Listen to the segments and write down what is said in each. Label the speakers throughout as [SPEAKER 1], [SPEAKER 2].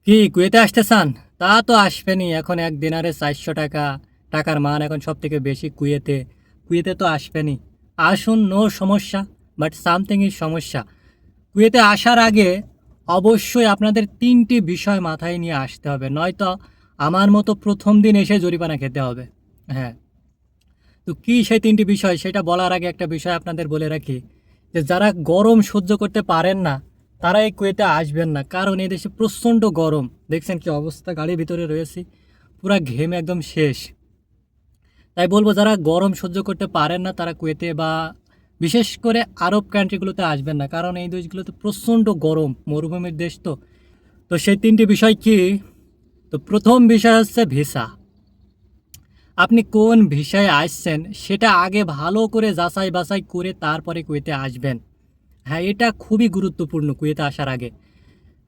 [SPEAKER 1] কি কুয়েতে আসতে চান? তা তো আসবেনই। এখন এক দিনারে 400 টাকা। টাকার মান এখন সব থেকে বেশি কুয়েতে। কুয়েতে তো আসবেনই। আসুন, নো সমস্যা। বাট সামথিং ইজ সমস্যা। কুয়েতে আসার আগে অবশ্যই আপনাদের ৩টি বিষয় মাথায় নিয়ে আসতে হবে। নয়তো আমার মতো প্রথম দিন এসে জরিমানা খেতে হবে। হ্যাঁ, তো কী সেই ৩টি বিষয় সেটা বলার আগে একটা বিষয় আপনাদের বলে রাখি যে যারা গরম সহ্য করতে পারেন না তারা এই কুয়েতে আসবেন না। কারণ এই দেশে প্রচণ্ড গরম। দেখছেন কি অবস্থা, গাড়ির ভিতরে রয়েছি, পুরা ঘেমে একদম শেষ। তাই বলবো যারা গরম সহ্য করতে পারেন না তারা কুয়েতে বা বিশেষ করে আরব কান্ট্রিগুলোতে আসবেন না, কারণ এই দেশগুলোতে প্রচণ্ড গরম, মরুভূমির দেশ তো। তো সেই ৩টি বিষয় কি? তো প্রথম বিষয় হচ্ছে ভিসা। আপনি কোন ভিসায় আসছেন সেটা আগে ভালো করে যাচাই বাছাই করে তারপরে কুয়েতে আসবেন। হ্যাঁ, এটা খুবই গুরুত্বপূর্ণ কুয়েতে আসার আগে।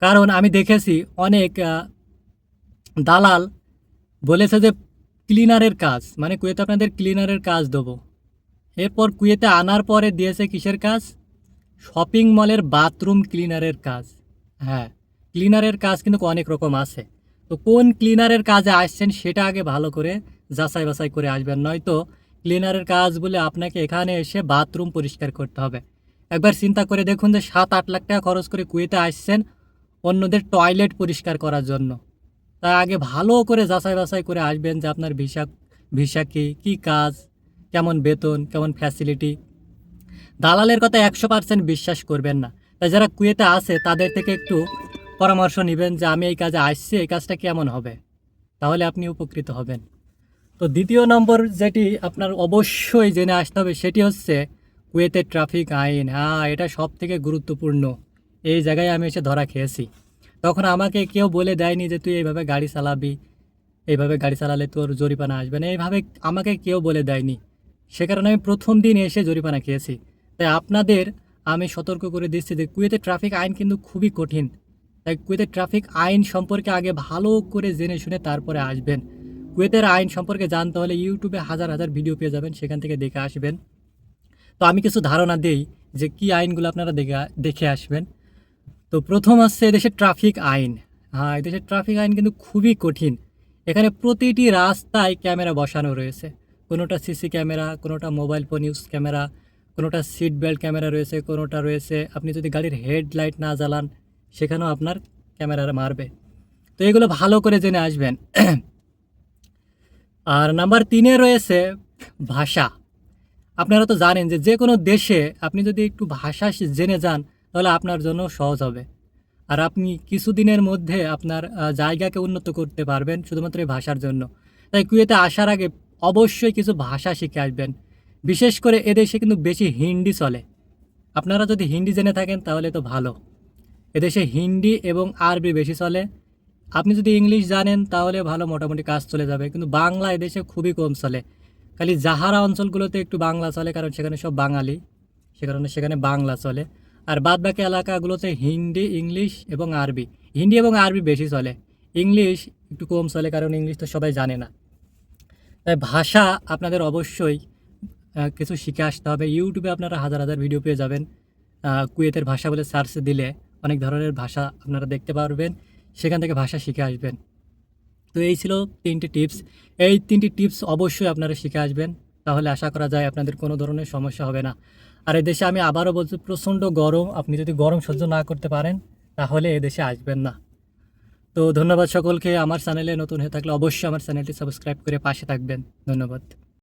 [SPEAKER 1] কারণ আমি দেখেছি অনেক দালাল বলেছে যে ক্লিনারের কাজ, মানে কুয়েতে আপনাদের ক্লিনারের কাজ দেবো। এরপর কুয়েতে আনার পরে দিয়েছে কিসের কাজ? শপিং মলের বাথরুম ক্লিনারের কাজ। হ্যাঁ, ক্লিনারের কাজ কিন্তু অনেক রকম আছে। তো কোন ক্লিনারের কাজে আসছেন সেটা আগে ভালো করে যাচাই বাছাই করে আসবেন, নয়তো ক্লিনারের কাজ বলে আপনাকে এখানে এসে বাথরুম পরিষ্কার করতে হবে। একবার চিন্তা করে দেখুন যে 7-8 লাখ টাকা খরচ করে কুয়েতে আসছেন অন্যদের টয়লেট পরিষ্কার করার জন্য। তাই আগে ভালো করে যাচাই বাছাই করে আসবেন যে আপনার ভিসা ভিসা কী, কী কাজ, কেমন বেতন, কেমন ফ্যাসিলিটি। দালালের কথা 100% বিশ্বাস করবেন না। তাই যারা কুয়েতে আছে তাদের থেকে একটু পরামর্শ নেবেন যে আমি এই কাজে আসছি, এই কাজটা কেমন হবে, তাহলে আপনি উপকৃত হবেন। তো দ্বিতীয় নম্বর যেটি আপনার অবশ্যই জেনে আসতে হবে সেটি হচ্ছে কুয়েতের ট্রাফিক আইন। হ্যাঁ, এটা সব থেকে গুরুত্বপূর্ণ। এই জায়গায় আমি এসে ধরা খেয়েছি। তখন আমাকে কেউ বলে দেয়নি যে তুই এইভাবে গাড়ি চালাবি, এইভাবে গাড়ি চালালে তোর জরিমানা আসবে না, এইভাবে আমাকে কেউ বলে দেয়নি। সে কারণে আমি প্রথম দিন এসে জরিমানা খেয়েছি। তাই আপনাদের আমি সতর্ক করে দিচ্ছি যে কুয়েতের ট্রাফিক আইন কিন্তু খুবই কঠিন। তাই কুয়েতের ট্রাফিক আইন সম্পর্কে আগে ভালো করে জেনে শুনে তারপরে আসবেন। কুয়েতের আইন সম্পর্কে জানতে হলে ইউটিউবে হাজার হাজার ভিডিও পেয়ে যাবেন, সেখান থেকে দেখে আসবেন। তো আমি কিছু ধারণা দেই যে কী আইনগুলো আপনারা দেখে আসবেন। তো প্রথম হচ্ছে এদেশের ট্রাফিক আইন। হ্যাঁ, এদেশের ট্রাফিক আইন কিন্তু খুবই কঠিন। এখানে প্রতিটি রাস্তায় ক্যামেরা বসানো রয়েছে। কোনোটা সিসি ক্যামেরা, কোনোটা মোবাইল ফোন ইউজ ক্যামেরা, কোনোটা সিট বেল্ট ক্যামেরা রয়েছে, কোনোটা রয়েছে আপনি যদি গাড়ির হেডলাইট না জ্বালান সেখানেও আপনার ক্যামেরা মারবে। তো এগুলো ভালো করে জেনে আসবেন। আর নাম্বার 3-এ রয়েছে ভাষা। আপনারা তো জানেন যে যে কোনো দেশে আপনি যদি একটু ভাষা জেনে যান তাহলে আপনার জন্য সহজ হবে। আর আপনি কিছুদিনের মধ্যে আপনার জায়গাকে উন্নত করতে পারবেন শুধুমাত্র এই ভাষার জন্য। তাই কুয়েতে আসার আগে অবশ্যই কিছু ভাষা শিখে আসবেন। বিশেষ করে এদেশে কিন্তু বেশি হিন্দি চলে। আপনারা যদি হিন্দি জেনে থাকেন তাহলে তো ভালো। এদেশে হিন্দি এবং আরবি বেশি চলে। আপনি যদি ইংলিশ জানেন তাহলে ভালো, মোটামুটি কাজ চলে যাবে। কিন্তু বাংলা এদেশে খুবই কম চলে। খালি জাহারা অঞ্চলগুলোতে একটু বাংলা চলে, কারণ সেখানে সব বাঙালি, সে কারণে সেখানে বাংলা চলে। আর বাদবাকি এলাকাগুলোতে হিন্দি, ইংলিশ এবং আরবি। হিন্দি এবং আরবি বেশি চলে, ইংলিশ একটু কম চলে, কারণ ইংলিশ তো সবাই জানে না। তাই ভাষা আপনাদের অবশ্যই কিছু শিখে আসতে হবে। ইউটিউবে আপনারা হাজার হাজার ভিডিও পেয়ে যাবেন। কুয়েতের ভাষা বলে সার্চ দিলে অনেক ধরনের ভাষা আপনারা দেখতে পারবেন, সেখান থেকে ভাষা শিখে আসবেন। তো এই ছিল 3টি টিপস। এই 3টি টিপস অবশ্যই আপনারা শিখে আসবেন, তাহলে আশা করা যায় আপনাদের কোনো ধরনের সমস্যা হবে না। আর এদেশে আমি আবারও বলছি প্রচণ্ড গরম, আপনি যদি গরম সহ্য না করতে পারেন তাহলে এদেশে আসবেন না। তো ধন্যবাদ সকলকে। আমার চ্যানেলে নতুন হয়ে থাকলে অবশ্যই আমার চ্যানেলটি সাবস্ক্রাইব করে পাশে থাকবেন। ধন্যবাদ।